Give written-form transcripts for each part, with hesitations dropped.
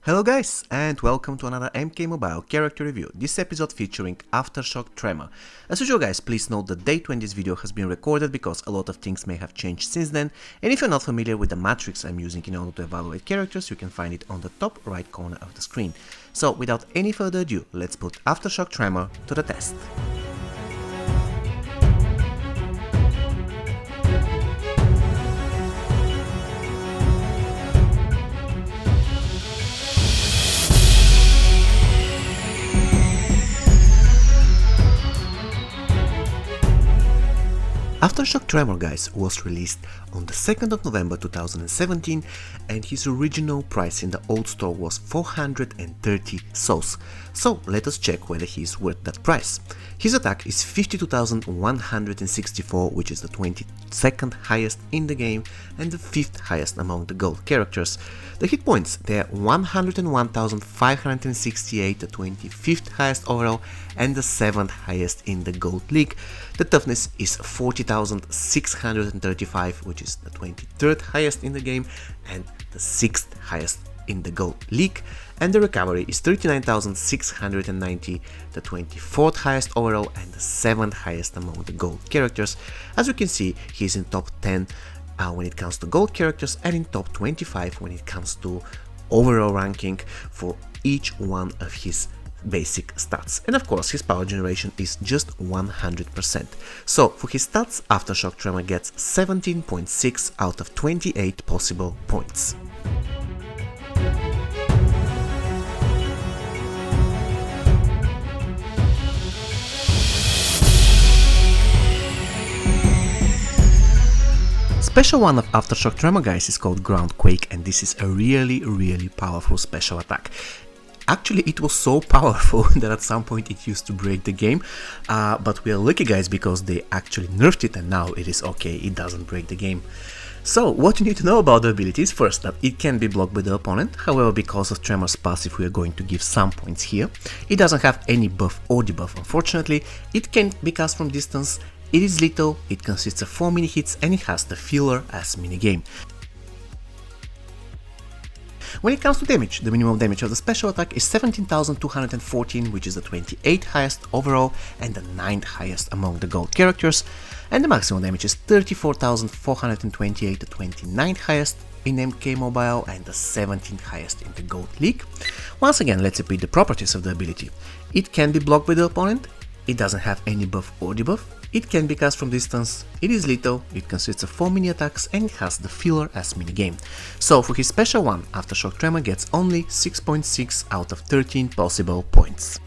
Hello guys, and welcome to another MK Mobile character review, this episode featuring Aftershock Tremor. As usual guys, please note the date when this video has been recorded because a lot of things may have changed since then, and if you're not familiar with the matrix I'm using in order to evaluate characters, you can find it on the top right corner of the screen. So without any further ado, let's put Aftershock Tremor to the test. Aftershock Tremor guys was released on the 2nd of November 2017 and his original price in the old store was 430 souls. So let us check whether he is worth that price. His attack is 52,164, which is the 22nd highest in the game and the 5th highest among the gold characters. The hit points, they are 101,568, the 25th highest overall and the 7th highest in the gold league. The toughness is 40,635, which is the 23rd highest in the game and the 6th highest in the gold league, and the recovery is 39,690, the 24th highest overall and the 7th highest among the gold characters. As you can see, he's in top 10 when it comes to gold characters and in top 25 when it comes to overall ranking for each one of his basic stats. And of course his power generation is just 100%. So for his stats, Aftershock Tremor gets 17.6 out of 28 possible points. Special one of Aftershock Tremor guys is called Ground Quake, and this is a really powerful special attack. Actually, it was so powerful that at some point it used to break the game, but we are lucky guys because they actually nerfed it and now it is okay, it doesn't break the game. So what you need to know about the ability is first that it can be blocked by the opponent, however because of Tremor's passive we are going to give some points here. It doesn't have any buff or debuff unfortunately, it can be cast from distance, it is lethal, it consists of 4 mini hits and it has the filler as minigame. When it comes to damage, the minimum damage of the special attack is 17,214, which is the 28th highest overall and the 9th highest among the gold characters, and the maximum damage is 34,428, the 29th highest in MK Mobile and the 17th highest in the gold league. Once again, let's repeat the properties of the ability. It can be blocked by the opponent, it doesn't have any buff or debuff, it can be cast from distance, it is lethal, it consists of 4 mini attacks and it has the filler as minigame. So for his special one, Aftershock Tremor gets only 6.6 out of 13 possible points.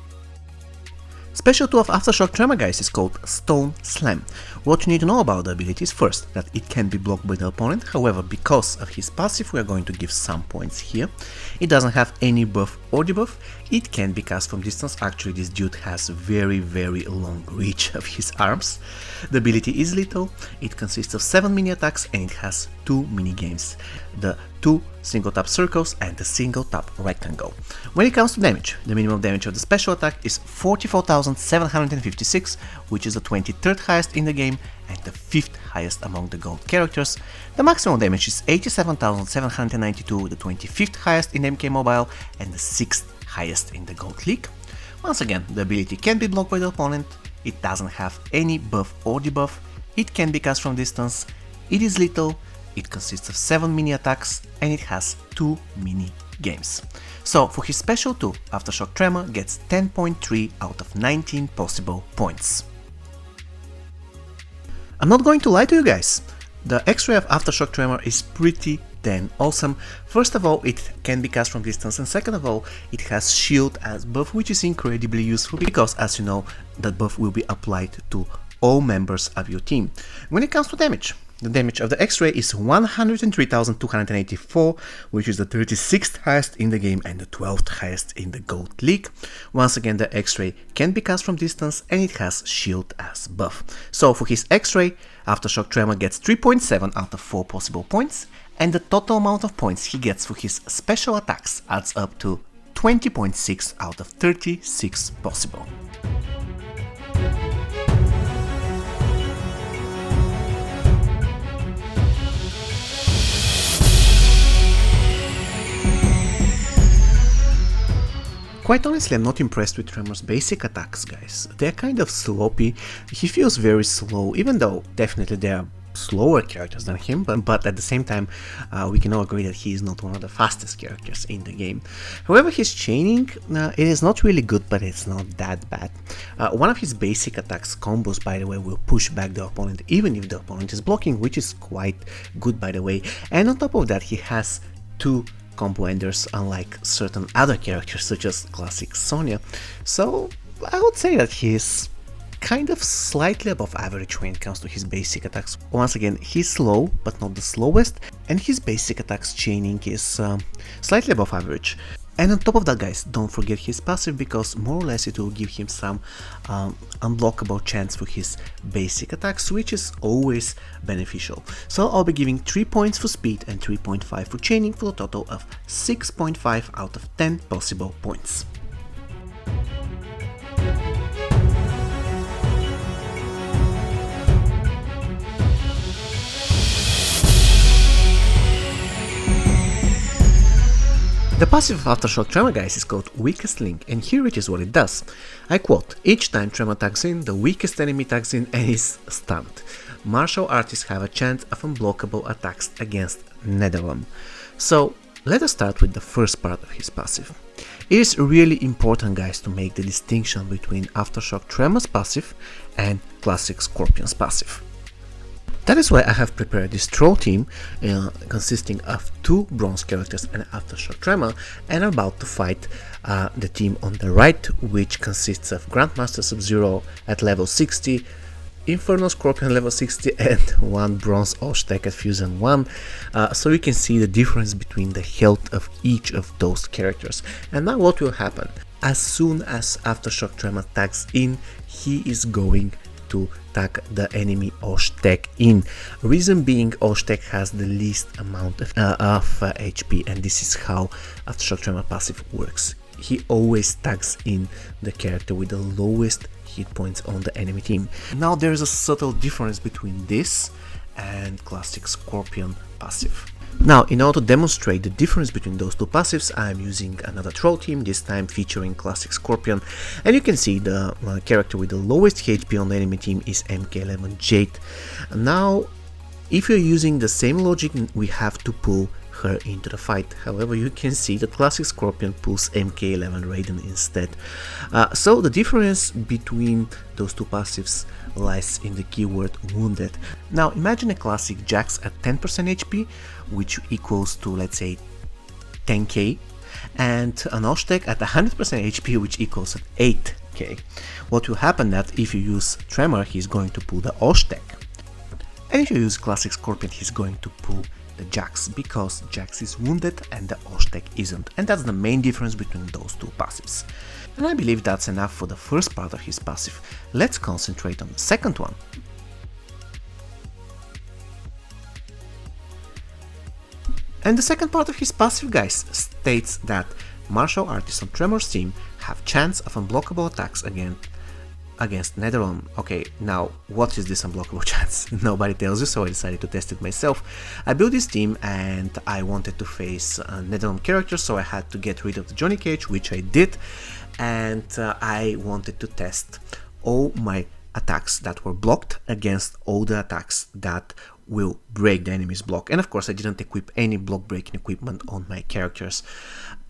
Special 2 of Aftershock Tremor guys is called Stone Slam. What you need to know about the ability is first that it can be blocked by the opponent, however because of his passive we are going to give some points here. It doesn't have any buff or debuff, it can be cast from distance, actually this dude has very long reach of his arms. The ability is lethal, it consists of 7 mini attacks and it has 2 mini games, the 2 single tap circles and the single tap rectangle. When it comes to damage, the minimum damage of the special attack is 44,756, which is the 23rd highest in the game and the 5th highest among the gold characters. The maximum damage is 87,792, the 25th highest in MK Mobile and the 6th highest in the gold league. Once again, the ability can be blocked by the opponent, it doesn't have any buff or debuff, it can be cast from distance, it is lethal, it consists of 7 mini attacks and it has 2 mini games. So for his special 2, Aftershock Tremor gets 10.3 out of 19 possible points. I'm not going to lie to you guys, the X-ray of Aftershock Tremor is pretty damn awesome. First of all, it can be cast from distance and second of all, it has shield as buff, which is incredibly useful because as you know, that buff will be applied to all members of your team. When it comes to damage, the damage of the X-ray is 103,284, which is the 36th highest in the game and the 12th highest in the gold league. Once again, the X-ray can be cast from distance and it has shield as buff. So for his X-ray, Aftershock Tremor gets 3.7 out of 4 possible points, and the total amount of points he gets for his special attacks adds up to 20.6 out of 36 possible. Quite honestly, I'm not impressed with Tremor's basic attacks, guys. They're kind of sloppy. He feels very slow, even though definitely they are slower characters than him, but at the same time we can all agree that he is not one of the fastest characters in the game. However, his chaining, it is not really good, but it's not that bad. One of his basic attacks, combos, by the way, will push back the opponent even if the opponent is blocking, which is quite good, by the way. And on top of that, he has two combo enders, unlike certain other characters such as classic Sonya. So I would say that he is kind of slightly above average when it comes to his basic attacks. Once again, he's slow, but not the slowest, and his basic attacks chaining is slightly above average. And on top of that, guys, don't forget his passive, because more or less it will give him some unblockable chance for his basic attacks, which is always beneficial. So I'll be giving 3 points for speed and 3.5 for chaining, for a total of 6.5 out of 10 possible points. The passive of Aftershock Tremor, guys, is called Weakest Link, and here it is what it does. I quote, "Each time Tremor tags in, the weakest enemy tags in and is stunned. Martial artists have a chance of unblockable attacks against Netherrealm." So let us start with the first part of his passive. It is really important, guys, to make the distinction between Aftershock Tremor's passive and classic Scorpion's passive. That is why I have prepared this troll team consisting of 2 bronze characters and Aftershock Tremor, and I'm about to fight the team on the right, which consists of Grandmaster Sub-Zero at level 60, Inferno Scorpion level 60, and 1 bronze Oshtek at Fusion 1, so you can see the difference between the health of each of those characters. And now what will happen? As soon as Aftershock Tremor tags in, he is going to tag the enemy Oshtek in. Reason being, Oshtek has the least amount of HP, and this is how Aftershock Tremor passive works. He always tags in the character with the lowest hit points on the enemy team. Now there is a subtle difference between this and classic Scorpion passive. Now, in order to demonstrate the difference between those two passives, I am using another troll team, this time featuring classic Scorpion, and you can see the character with the lowest HP on the enemy team is MK11 Jade. Now, if you're using the same logic, we have to pull her into the fight. However, you can see that classic Scorpion pulls MK11 Raiden instead. So the difference between those two passives lies in the keyword wounded. Now imagine a classic Jax at 10% HP, which equals to, let's say, 10k, and an Oshtek at 100% HP, which equals at 8k. What will happen that if you use Tremor, he's going to pull the Oshtek, and if you use classic Scorpion, he's going to pull the Jax, because Jax is wounded and the Oshtek isn't, and that's the main difference between those two passives. And I believe that's enough for the first part of his passive. Let's concentrate on the second one. And the second part of his passive, guys, states that martial artists on Tremor's team have chance of unblockable attacks against Netherrealm. Okay, now what is this unblockable chance? Nobody tells you, so I decided to test it myself. I built this team and I wanted to face Netherrealm characters, so I had to get rid of the Johnny Cage, which I did, and I wanted to test all my attacks that were blocked against all the attacks that will break the enemy's block. And of course I didn't equip any block breaking equipment on my characters.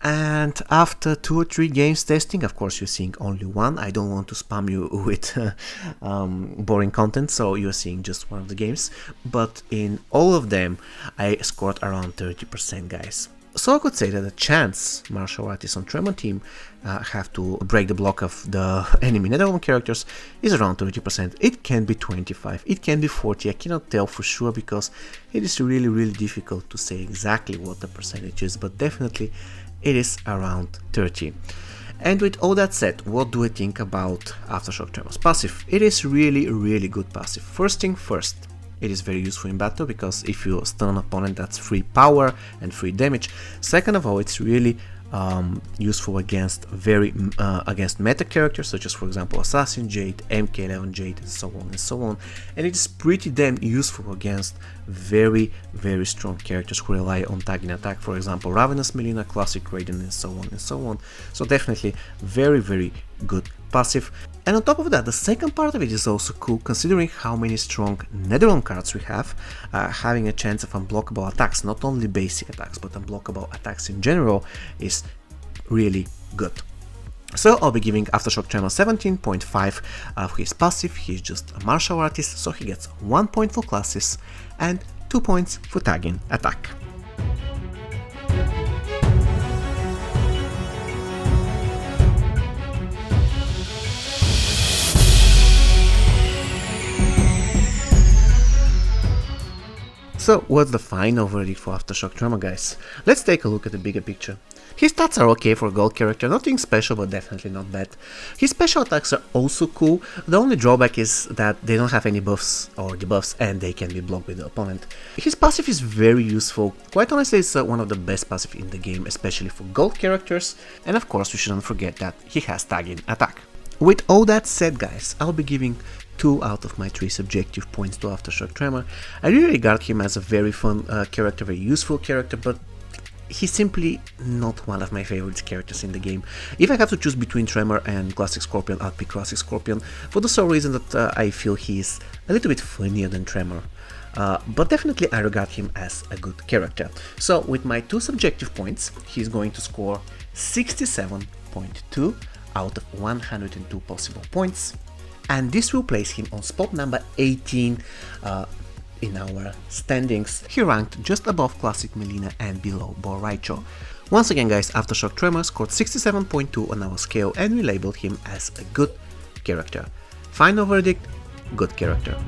And after 2 or 3 games testing, of course you're seeing only one. I don't want to spam you with boring content, so you're seeing just one of the games, but in all of them I scored around 30%, guys. So I could say that the chance martial artists on Tremor team have to break the block of the enemy Netherrealm characters is around 30%. It can be 25, it can be 40, I cannot tell for sure because it is really difficult to say exactly what the percentage is, but definitely it is around 30. And with all that said, what do I think about Aftershock Tremor's passive? It is really good passive. First thing first, it is very useful in battle because if you stun an opponent, that's free power and free damage. Second of all, it's really useful against against meta characters such as, for example, Assassin Jade, MK11 Jade, and so on and so on. And it is pretty damn useful against very, very strong characters who rely on tagging attack. For example, Ravenous Melina, Classic Raiden, and so on and so on. So definitely very, very good passive. And on top of that, the second part of it is also cool, considering how many strong Netherrealm cards we have. Having a chance of unblockable attacks, not only basic attacks, but unblockable attacks in general, is really good. So I'll be giving Aftershock Tremor 17.5 for his passive. He's just a martial artist, so he gets 1 point for classes and 2 points for tagging attack. So what's the final verdict for Aftershock Tremor, guys? Let's take a look at the bigger picture. His stats are okay for a gold character, nothing special but definitely not bad. His special attacks are also cool, the only drawback is that they don't have any buffs or debuffs and they can be blocked by the opponent. His passive is very useful, quite honestly it's one of the best passive in the game, especially for gold characters, and of course we shouldn't forget that he has tagging attack. With all that said, guys, I'll be giving 2 out of my 3 subjective points to Aftershock Tremor. I really regard him as a very fun character, very useful character, but he's simply not one of my favorite characters in the game. If I have to choose between Tremor and Classic Scorpion, I'd pick Classic Scorpion, for the sole reason that I feel he's a little bit funnier than Tremor. But definitely I regard him as a good character. So with my 2 subjective points, he's going to score 67.2 out of 102 possible points. And this will place him on spot number 18 in our standings. He ranked just above Classic Melina and below Bo Raicho. Once again, guys, Aftershock Tremor scored 67.2 on our scale and we labeled him as a good character. Final verdict, good character.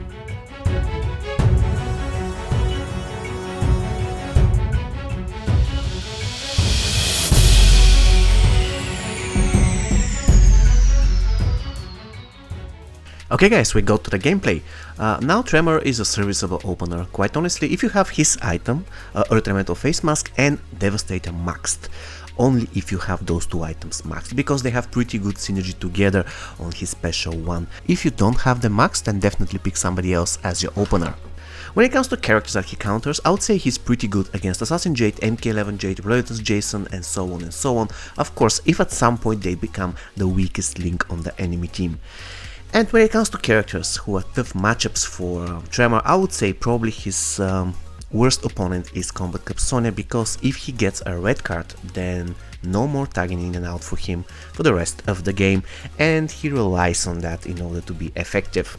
Okay guys, we go to the gameplay. Now Tremor is a serviceable opener. Quite honestly, if you have his item, Earth Elemental Face Mask and Devastator maxed. Only if you have those 2 items maxed, because they have pretty good synergy together on his special one. If you don't have them maxed, then definitely pick somebody else as your opener. When it comes to characters that he counters, I would say he's pretty good against Assassin Jade, MK11 Jade, Relentless Jason, and so on and so on. Of course, if at some point they become the weakest link on the enemy team. And when it comes to characters who are tough matchups for Tremor, I would say probably his worst opponent is Combat Cup Sonya, because if he gets a red card, then no more tagging in and out for him for the rest of the game, and he relies on that in order to be effective.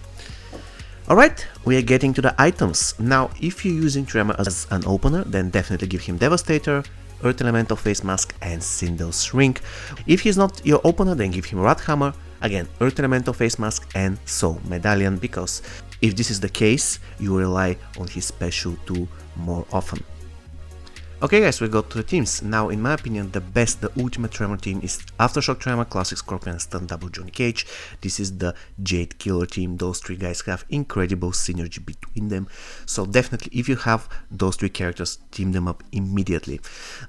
Alright, we are getting to the items. Now, if you're using Tremor as an opener, then definitely give him Devastator, Earth Elemental Face Mask and Sindel's Ring. If he's not your opener, then give him Rathammer, again Earth Elemental Face Mask and Soul Medallion, because if this is the case, you rely on his special 2 more often. Okay guys, we got to the teams. Now in my opinion the ultimate Tremor team is Aftershock Tremor, Classic Scorpion and Stun Double Johnny Cage. This is the Jade Killer team. Those 3 guys have incredible synergy between them, so definitely if you have those 3 characters, team them up immediately.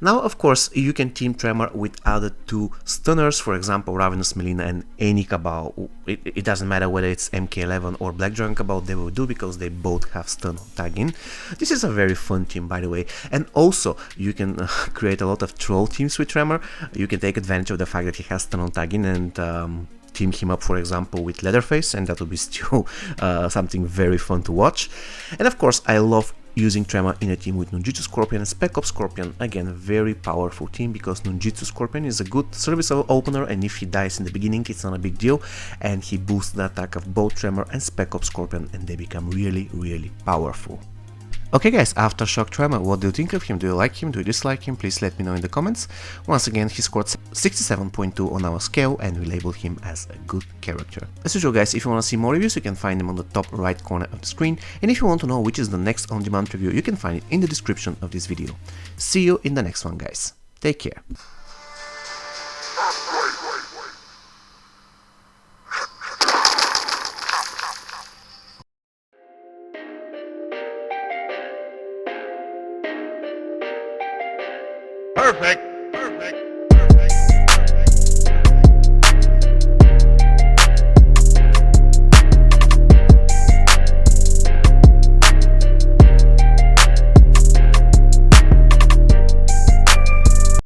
Now of course you can team Tremor with other 2 stunners, for example Ravenous Melina and any Cabal. It doesn't matter whether it's MK11 or Black Dragon Cabal, they will do, because they both have stun tagging. This is a very fun team, by the way, and also you can create a lot of troll teams with Tremor. You can take advantage of the fact that he has stun on tagging and team him up, for example, with Leatherface, and that will be still something very fun to watch. And of course, I love using Tremor in a team with Nunjutsu Scorpion and Spec Ops Scorpion. Again, a very powerful team, because Nunjutsu Scorpion is a good serviceable opener, and if he dies in the beginning, it's not a big deal, and he boosts the attack of both Tremor and Spec Ops Scorpion, and they become really, really powerful. Okay guys, Aftershock Tremor, what do you think of him? Do you like him? Do you dislike him? Please let me know in the comments. Once again, he scored 67.2 on our scale and we labeled him as a good character. As usual guys, if you want to see more reviews, you can find them on the top right corner of the screen, and if you want to know which is the next on-demand review, you can find it in the description of this video. See you in the next one guys. Take care. Perfect.